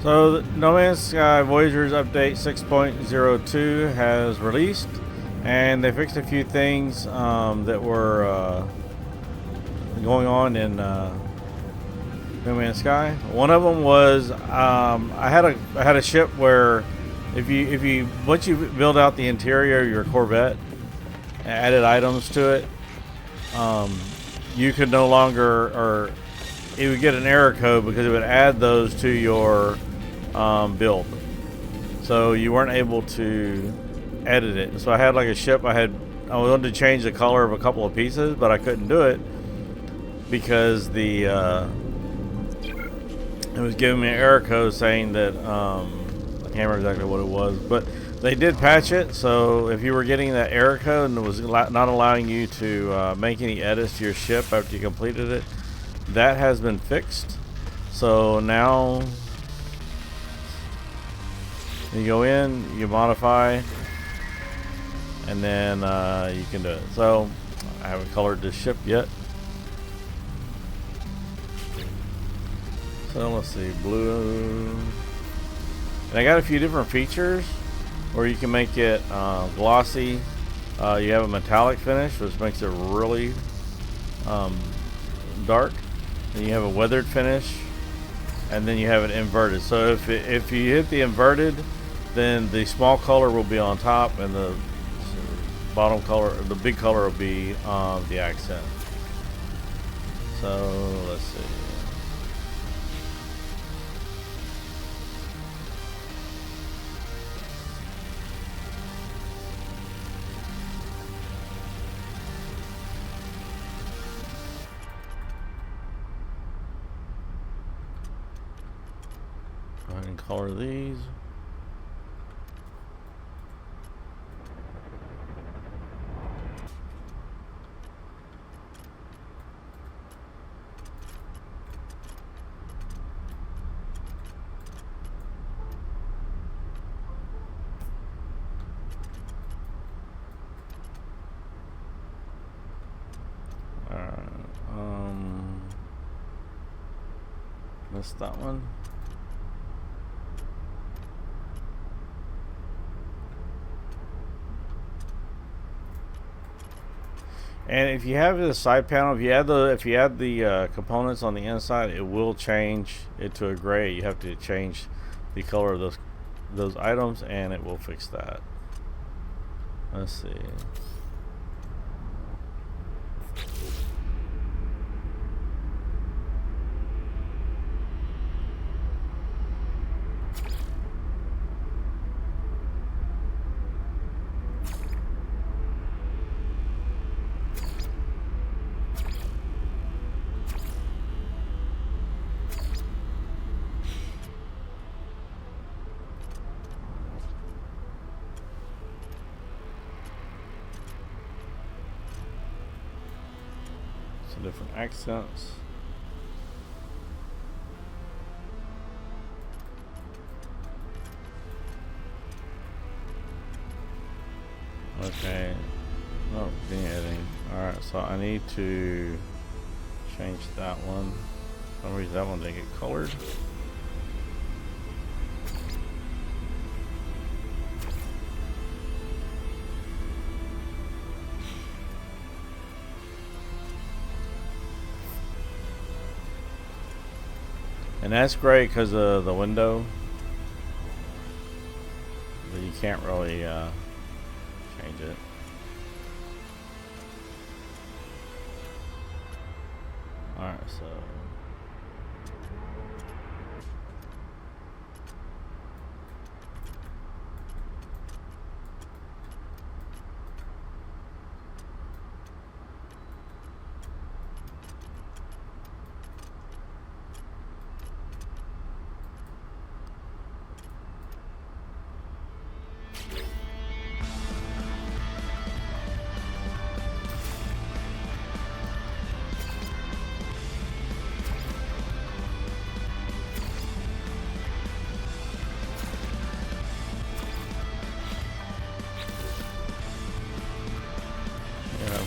So, No Man's Sky Voyagers update 6.02 has released, and they fixed a few things that were going on in No Man's Sky. One of them was I had a ship where if you once you build out the interior of your Corvette, added items to it, you could no longer, or it would get an error code because it would add those to your build, so you weren't able to edit it. So I had like a ship, I wanted to change the color of a couple of pieces, but I couldn't do it because it was giving me an error code saying that I can't remember exactly what it was, but they did patch it. So if you were getting that error code and it was not allowing you to make any edits to your ship after you completed it, that has been fixed. So now you go in, you modify, and then you can do it. So I haven't colored this ship yet. So let's see, blue. And I got a few different features where you can make it glossy. You have a metallic finish, which makes it really dark. Then you have a weathered finish, and then you have it inverted. So if you hit the inverted, then the small color will be on top, and the bottom color, the big color, will be the accent. So let's see. Go ahead and color these. Missed that one. And if you have the side panel, if you add the components on the inside, it will change it to a gray. You have to change the color of those items, and it will fix that. Let's see. Different accents. Okay. Oh, being editing. Alright, so I need to change that one. For some reason that one didn't get colored. And that's great because of the window, but you can't really change it. Alright, so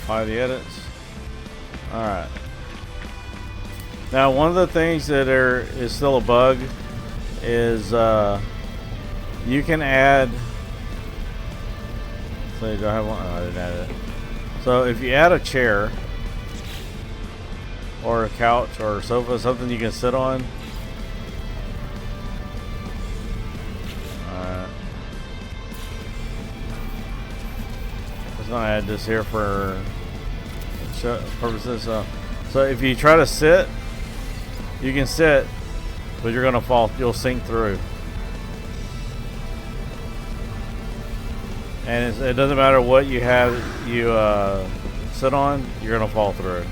apply the edits. Alright. Now, one of the things that is still a bug is you can add. So do I have one? Oh, I didn't add it. So if you add a chair or a couch or a sofa, something you can sit on. I'm gonna add this here for purposes. So if you try to sit, you can sit, but you're gonna fall. You'll sink through. And it doesn't matter what you have you sit on, you're gonna fall through.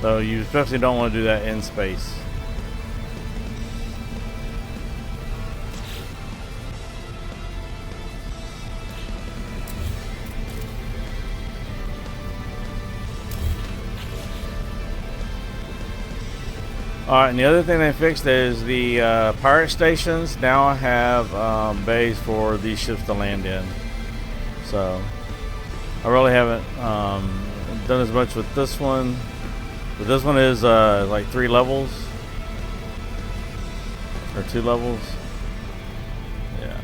So you especially don't want to do that in space. Alright, and the other thing they fixed is the pirate stations now have bays for these ships to land in. So I really haven't done as much with this one, but this one is like 3 levels or 2 levels. Yeah.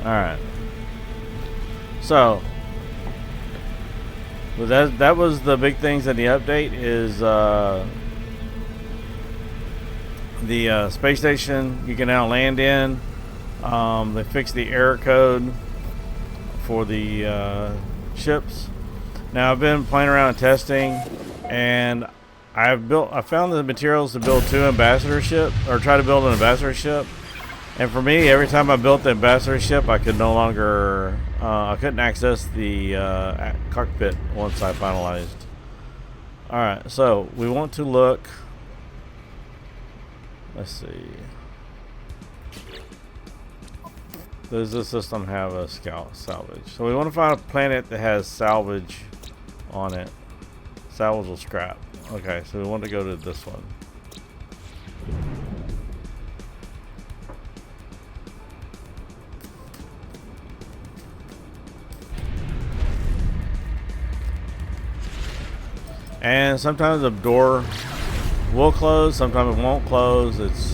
Alright. So but that was the big things in the update is the space station you can now land in. They fixed the error code for the ships. Now I've been playing around and testing, and I found the materials to build 2 ambassador ship, or try to build an ambassador ship. And for me, every time I built the ambassador ship, I could no longer, I couldn't access the cockpit once I finalized. Alright, so we want to look, let's see. Does this system have a salvage? So we want to find a planet that has salvage on it. Salvage or scrap. Okay, so we want to go to this one. And sometimes the door will close, sometimes it won't close. It's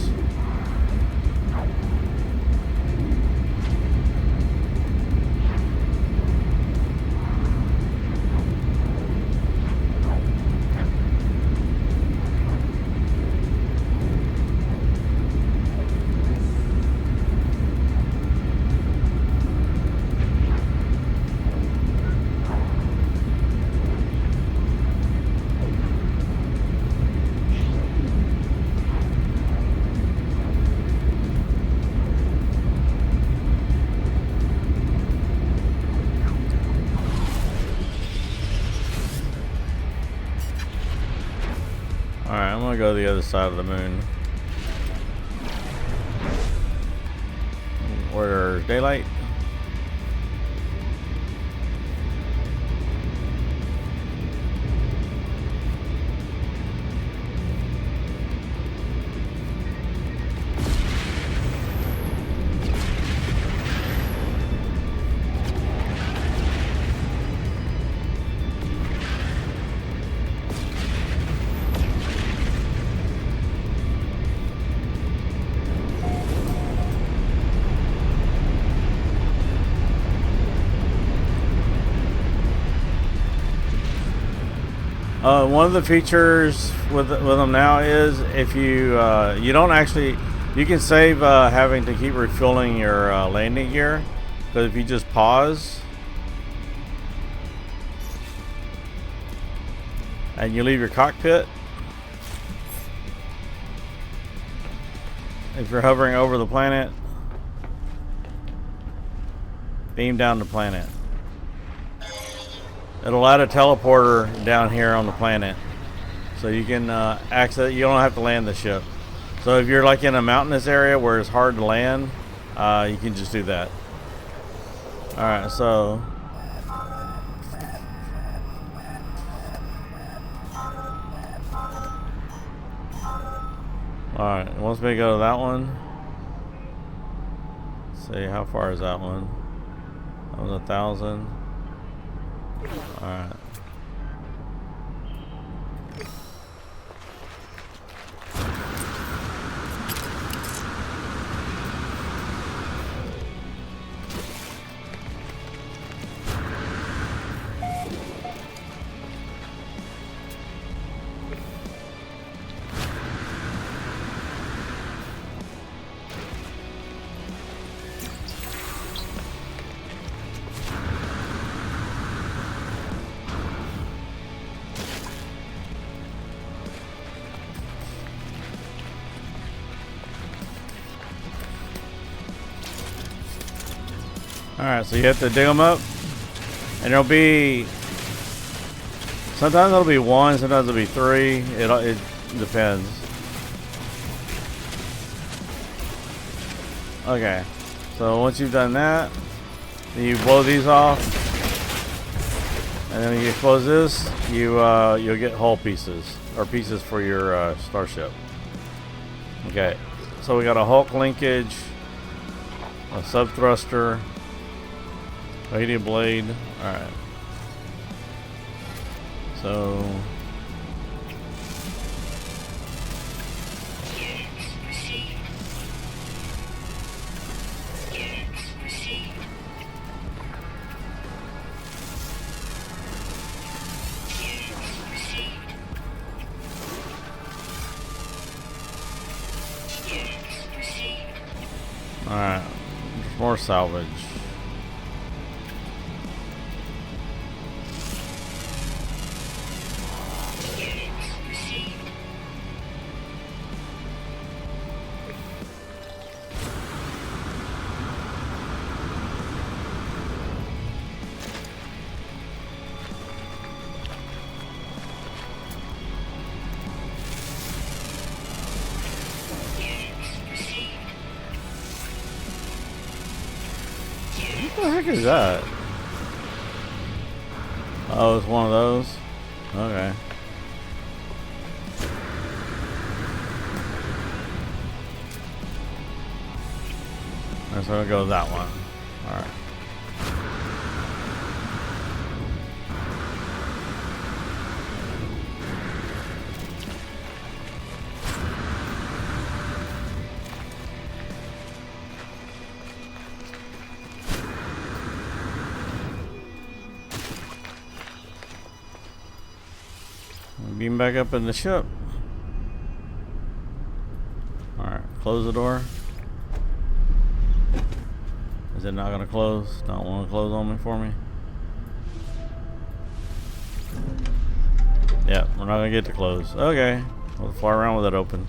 alright, I'm gonna go to the other side of the moon. Where's daylight? One of the features with them now is if you you don't actually, you can save having to keep refilling your landing gear, but if you just pause and you leave your cockpit, if you're hovering over the planet, beam down the planet. It'll add a teleporter down here on the planet, so you can access. You don't have to land the ship. So if you're like in a mountainous area where it's hard to land, you can just do that. All right, so all right. Once we go to that one, let's see how far is that one. That was 1,000. Alright. Alright, so you have to dig them up. And there'll be... Sometimes it'll be 1, sometimes it'll be 3. It depends. Okay. So once you've done that, then you blow these off. And then when you close this, you'll get hull pieces. Or pieces for your starship. Okay. So we got a Hulk linkage. A sub thruster. Radiant blade. Alright. So alright. More salvage. What the heck is that? Oh, it's one of those? Okay. Alright, so I'll go with that one. Alright. Beam back up in the ship. Alright, close the door. Is it not going to close? Don't want to close on me for me? Yeah, we're not going to get to close. Okay, we'll fly around with it open.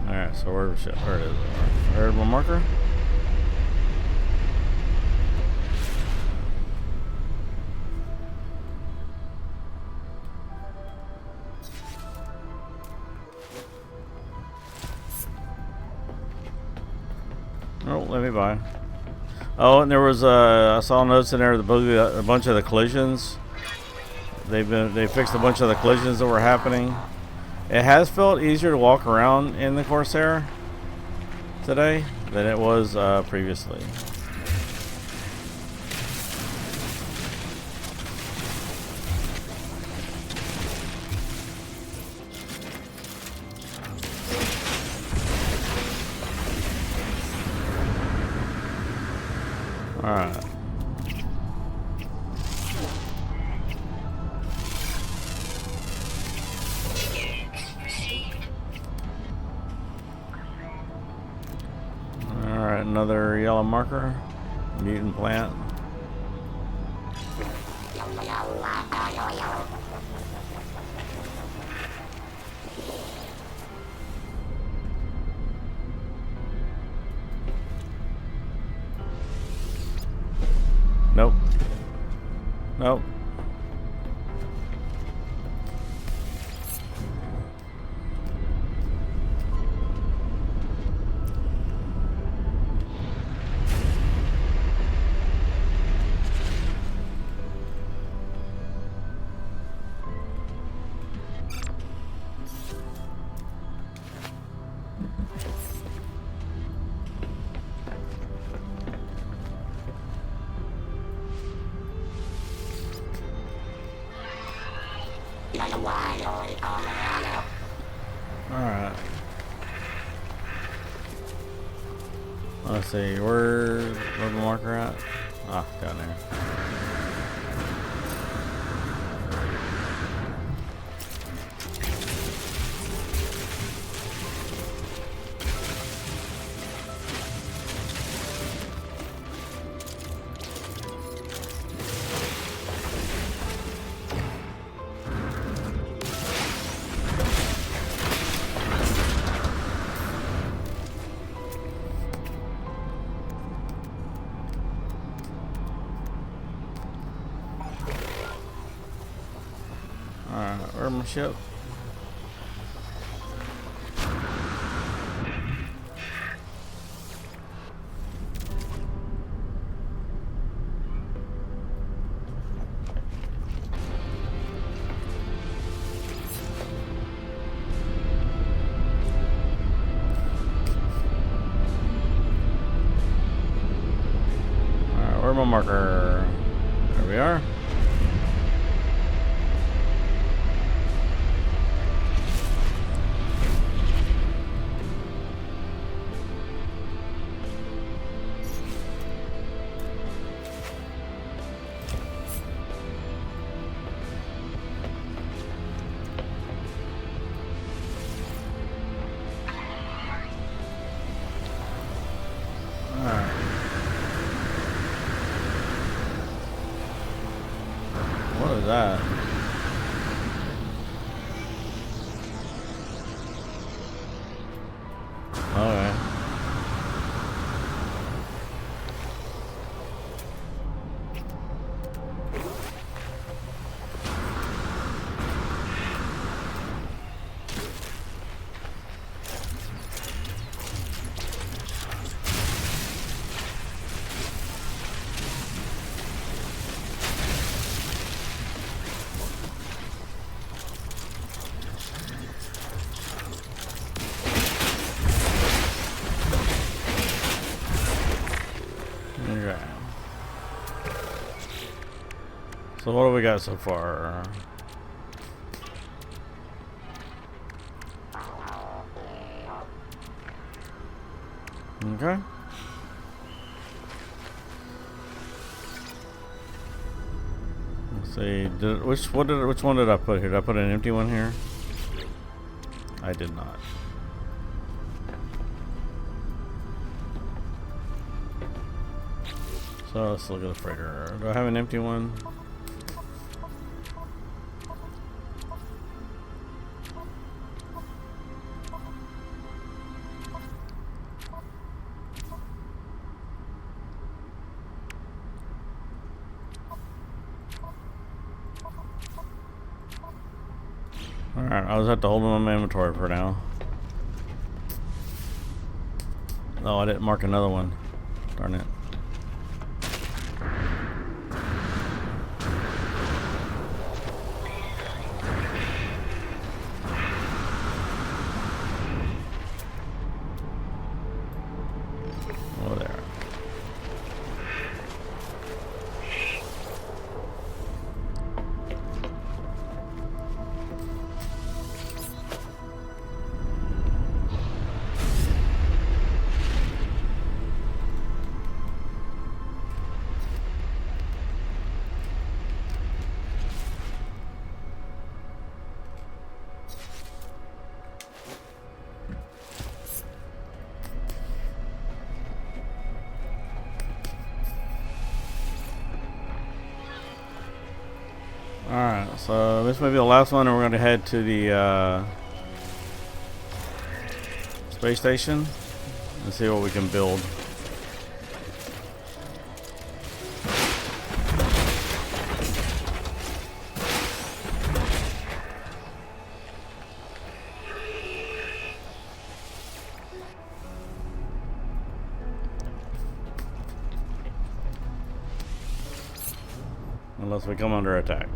Alright, so where's the ship? Where it is? Where's my marker? Oh, let me by. Oh, and there was I saw notes in there that a bunch of the collisions. They fixed a bunch of the collisions that were happening. It has felt easier to walk around in the Corsair today than it was previously. Alright. Alright, another yellow marker. Mutant plant. Nope. Nope. Alright. Let's see, where's the marker at? Ah, down there. Where's my ship? Alright, where's my marker? There we are. What is that? Okay. Okay. So what do we got so far? Okay. Let's see. Which one did I put here? Did I put an empty one here? I did not. So let's look at the freighter. Do I have an empty one? Alright, I'll just have to hold them in my inventory for now. Oh, I didn't mark another one. Darn it. Oh, there. Alright, so this may be the last one, and we're going to head to the space station and see what we can build. Unless we come under attack.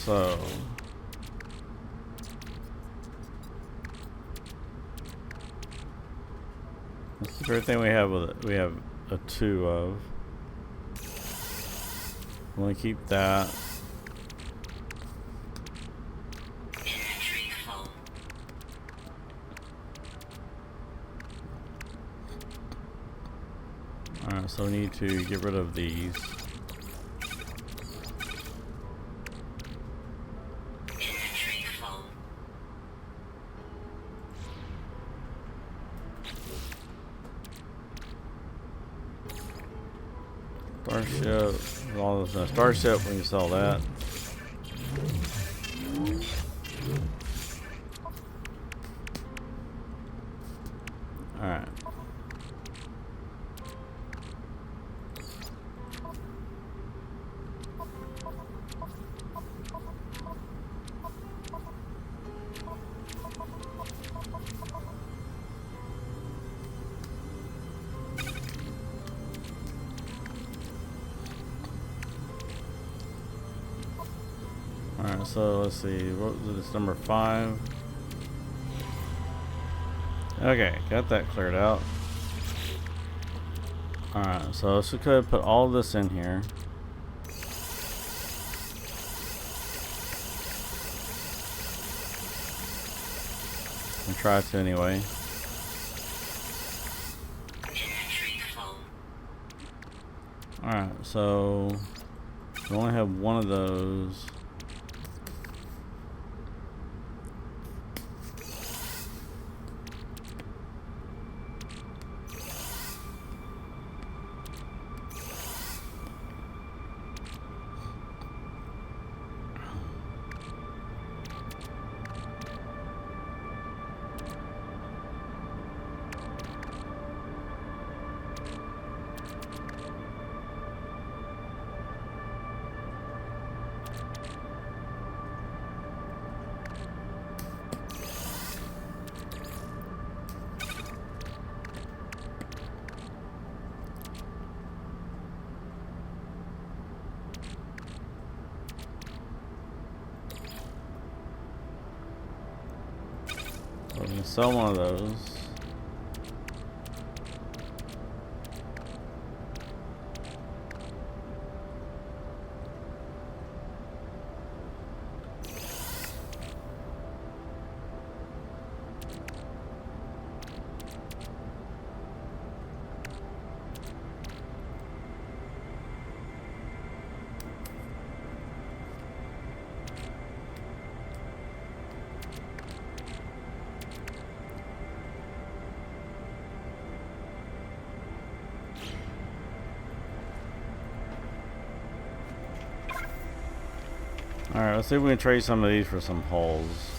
So that's the great thing we have with it. We have a 2 of. I'm gonna keep that. Alright, so we need to get rid of these. Starship, all this Starship, we can sell that. Alright. Alright, so let's see, what was this, number 5? Okay, got that cleared out. Alright, so let's go ahead and put all this in here. I'll try to anyway. Alright, so we only have one of those. So we can sell one of those. Alright, let's see if we can trade some of these for some hulls.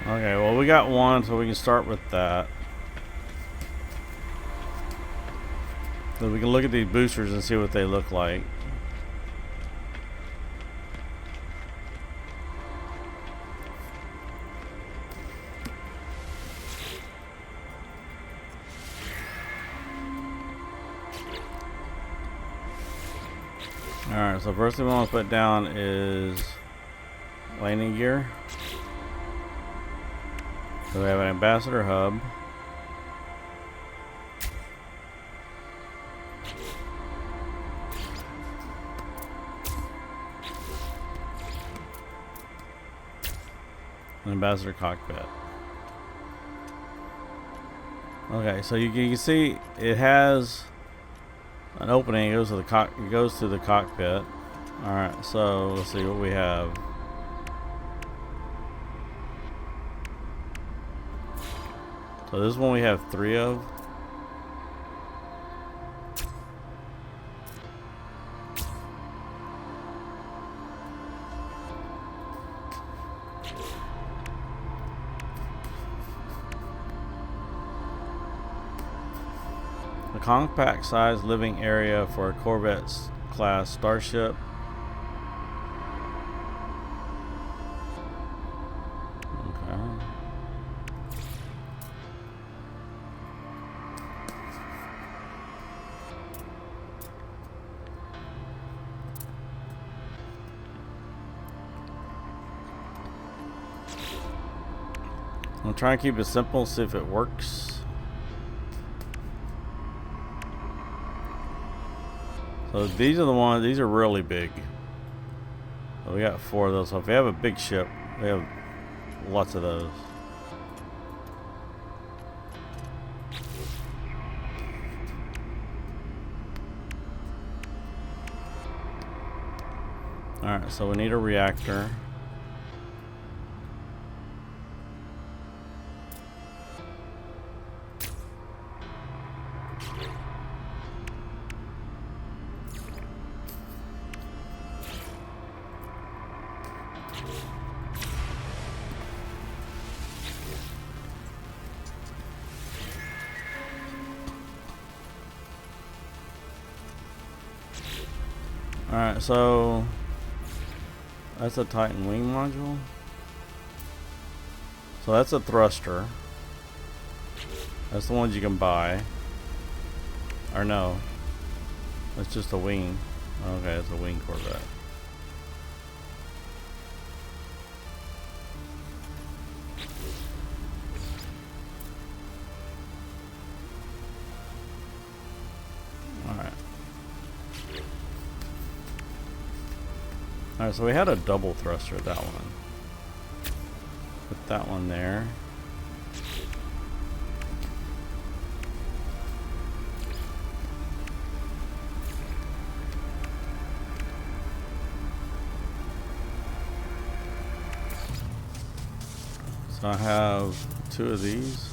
Okay, well we got one, so we can start with that. So we can look at these boosters and see what they look like. Alright, so first thing we want to put down is landing gear. So we have an ambassador hub. An ambassador cockpit. Okay, so you can see it has an opening. It goes to the cockpit. All right, so let's see what we have. So this one we have 3 of. A compact size living area for a Corvette Class starship. Okay. I'm trying to keep it simple, see if it works. So these are the ones, these are really big. So we got 4 of those. So if we have a big ship, we have lots of those. Alright, so we need a reactor. Alright, so that's a Titan wing module. So that's a thruster. That's the ones you can buy. Or no. That's just a wing. Okay, it's a wing Corvette. Alright, so we had a double thruster at that one. Put that one there. So I have 2 of these.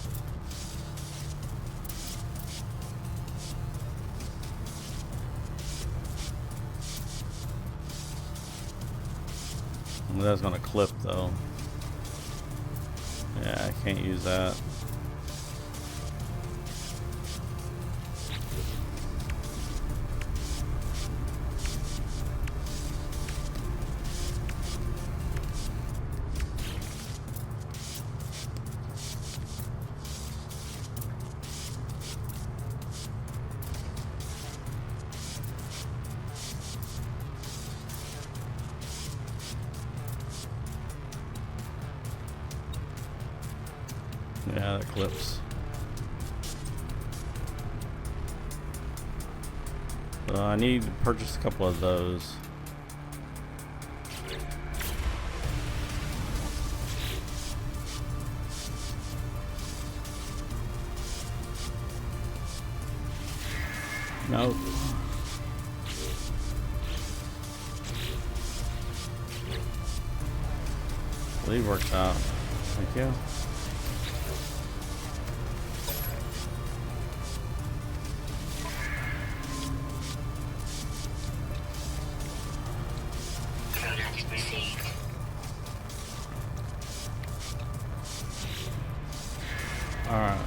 That's gonna clip though. Yeah, I can't use that. Yeah, that clips. So I need to purchase a couple of those. Nope. Lead works out. Thank you. Alright.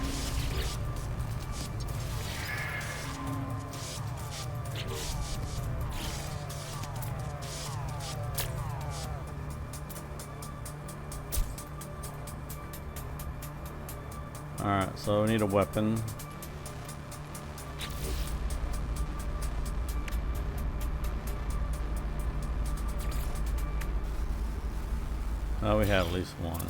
Alright, so we need a weapon. Oh, we have at least one.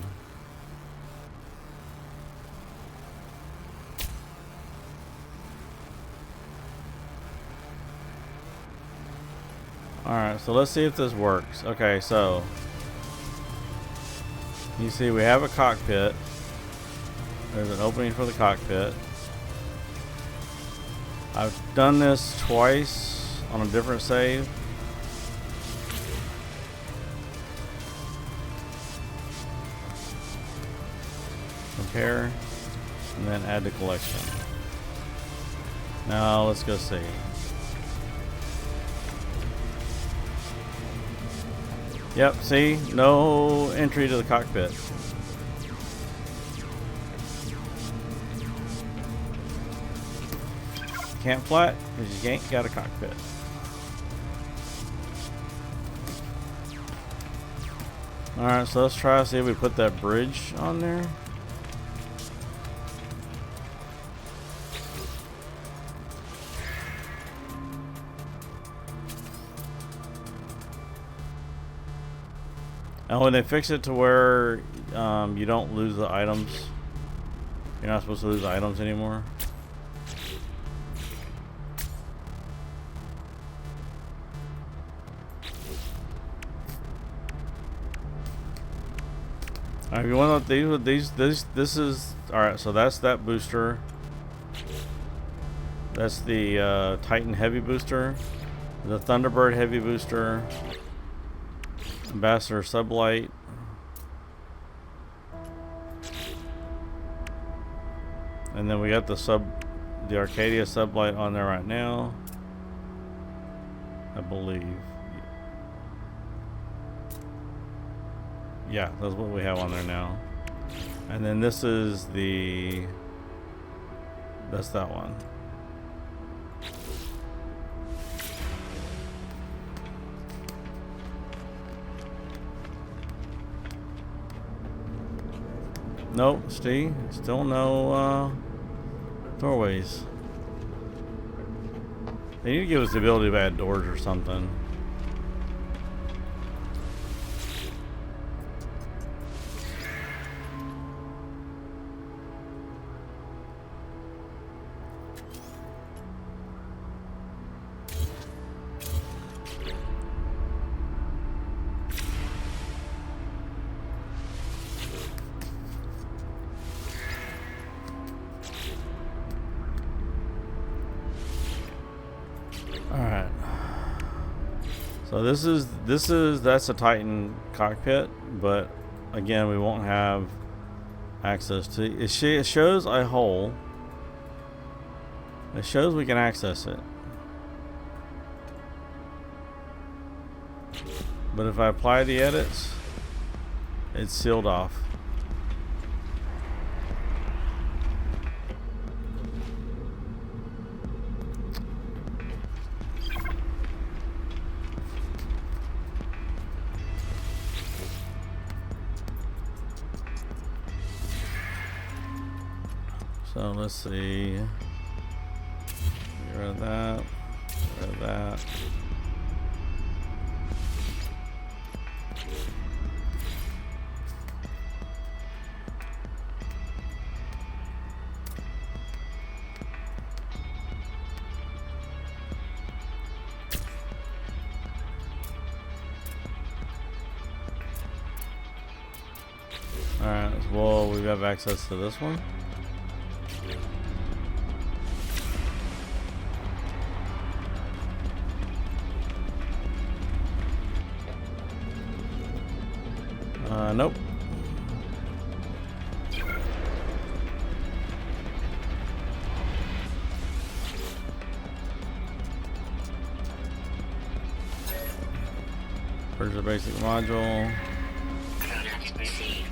Alright, so let's see if this works. Okay, so you see we have a cockpit. There's an opening for the cockpit. I've done this twice on a different save. Compare. And then add to collection. Now let's go see. Yep, see? No entry to the cockpit. Can't fly it because you ain't got a cockpit. Alright, so let's try to see if we put that bridge on there. And when they fix it to where you don't lose the items, you're not supposed to lose items anymore. Alright, if you want to this is alright. So that's that booster. That's the Titan Heavy booster, the Thunderbird Heavy booster. Ambassador Sublight. And then we got the Arcadia Sublight on there right now, I believe. Yeah, that's what we have on there now. And then this is that's that one. Nope, Steve, still no doorways. They need to give us the ability to add doors or something. Alright. So that's a Titan cockpit, but again we won't have access to it. It shows a hole. It shows we can access it. But if I apply the edits, it's sealed off. So let's see. Get rid of that. Get rid of that. Alright, well, we have access to this one. Nope. Where's the basic module? Product received.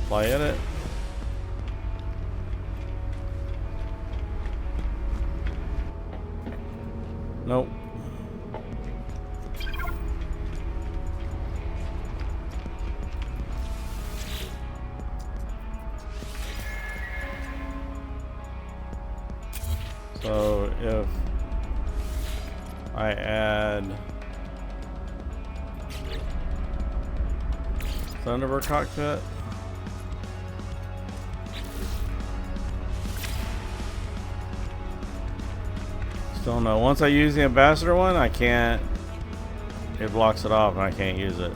Play edit. Nope. So if I add Thunderbird cockpit, still no. Once I use the ambassador one, I can't. It blocks it off, and I can't use it.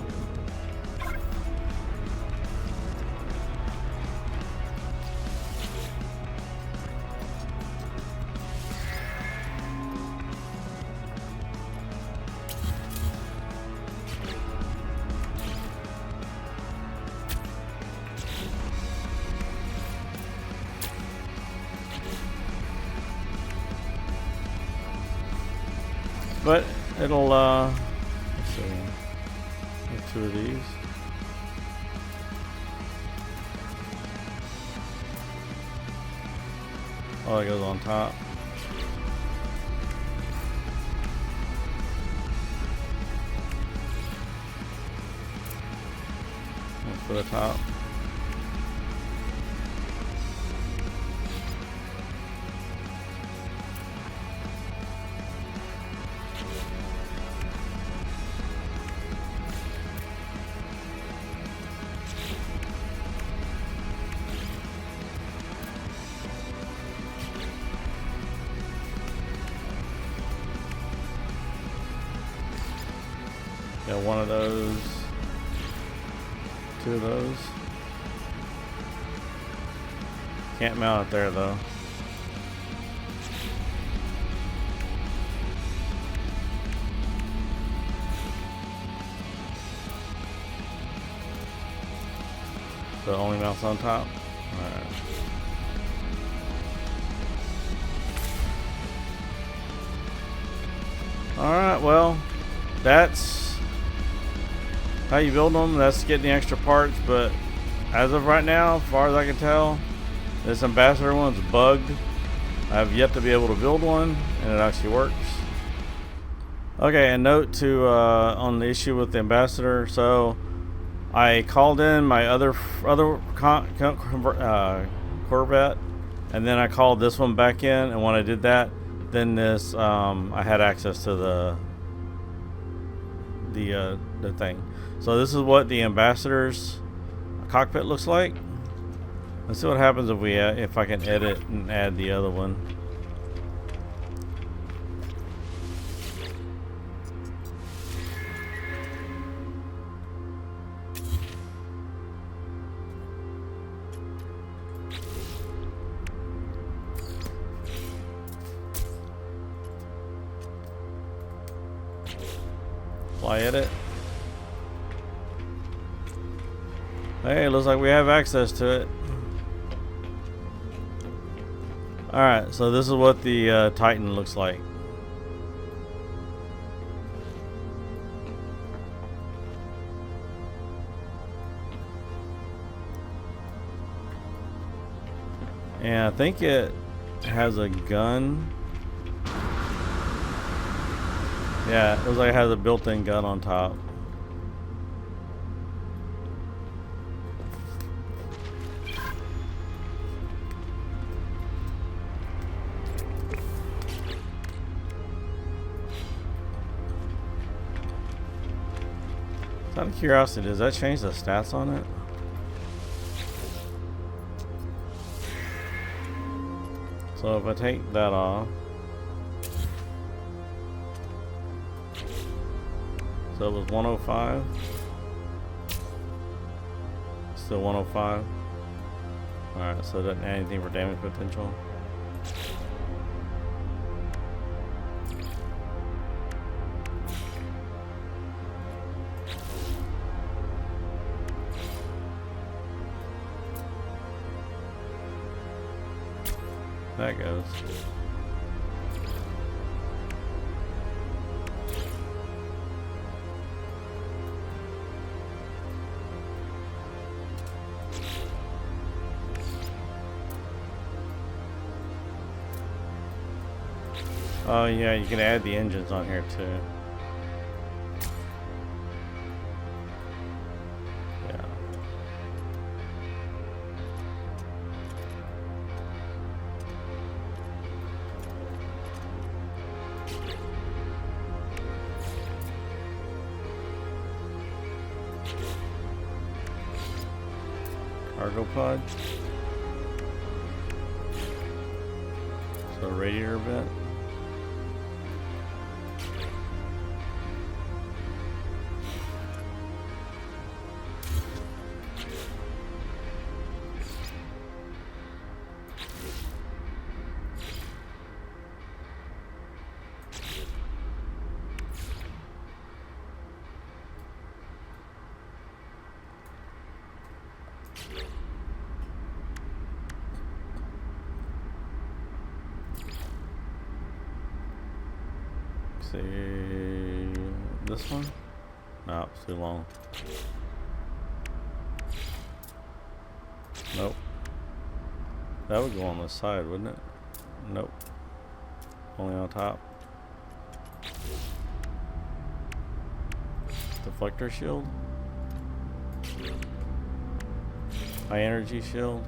But it'll let's see. Get 2 of these. Oh, it goes on top. That's for the top. Got 1 of those, 2 of those. Can't mount it there though. So it only mounts on top. Alright. Alright, well, that's how you build them. That's getting the extra parts, but as of right now, as far as I can tell, this ambassador one's bugged. I have yet to be able to build one, and it actually works. Okay, a note to on the issue with the ambassador. So I called in my other Corvette, and then I called this one back in, and when I did that, then this I had access to the thing. So this is what the ambassador's cockpit looks like. Let's see what happens if I can edit and add the other one. Apply edit. Hey, looks like we have access to it. Alright, so this is what the Titan looks like. And I think it has a gun. Yeah, it looks like it has a built-in gun on top. Out of curiosity, does that change the stats on it? So if I take that off, so it was 105, still 105. Alright, so it doesn't add anything for damage potential. That goes. Oh yeah, you can add the engines on here too. Yeah. Cargo pod. So radiator vent. see this one. No, it's too long. Nope. That would go on the side, wouldn't it? Nope. Only on top. Deflector shield. High energy shield.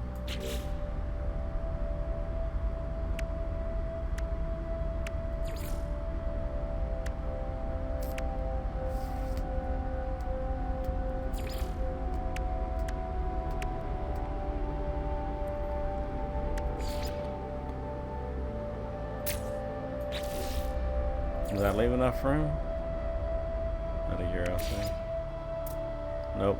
Does that leave enough room? Out of curiosity. Nope.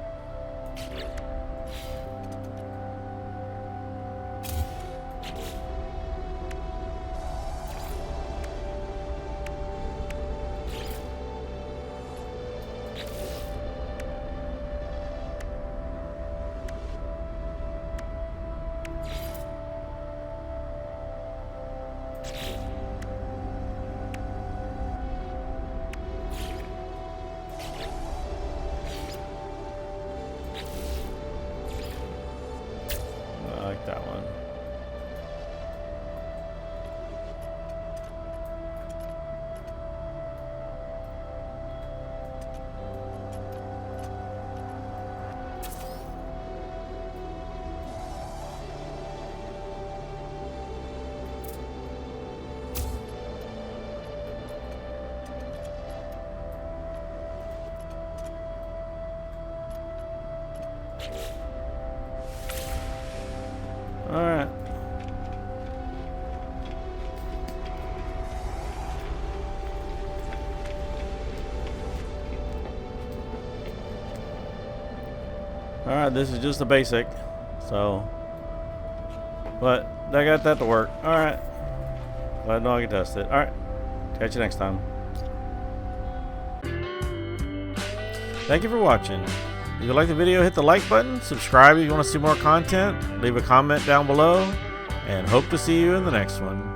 I like that one. All right. All right, this is just a basic, so, but I got that to work. All right, glad to know I can test it. All right, catch you next time. Thank you for watching. If you like the video, hit the like button, subscribe if you want to see more content, leave a comment down below, and hope to see you in the next one.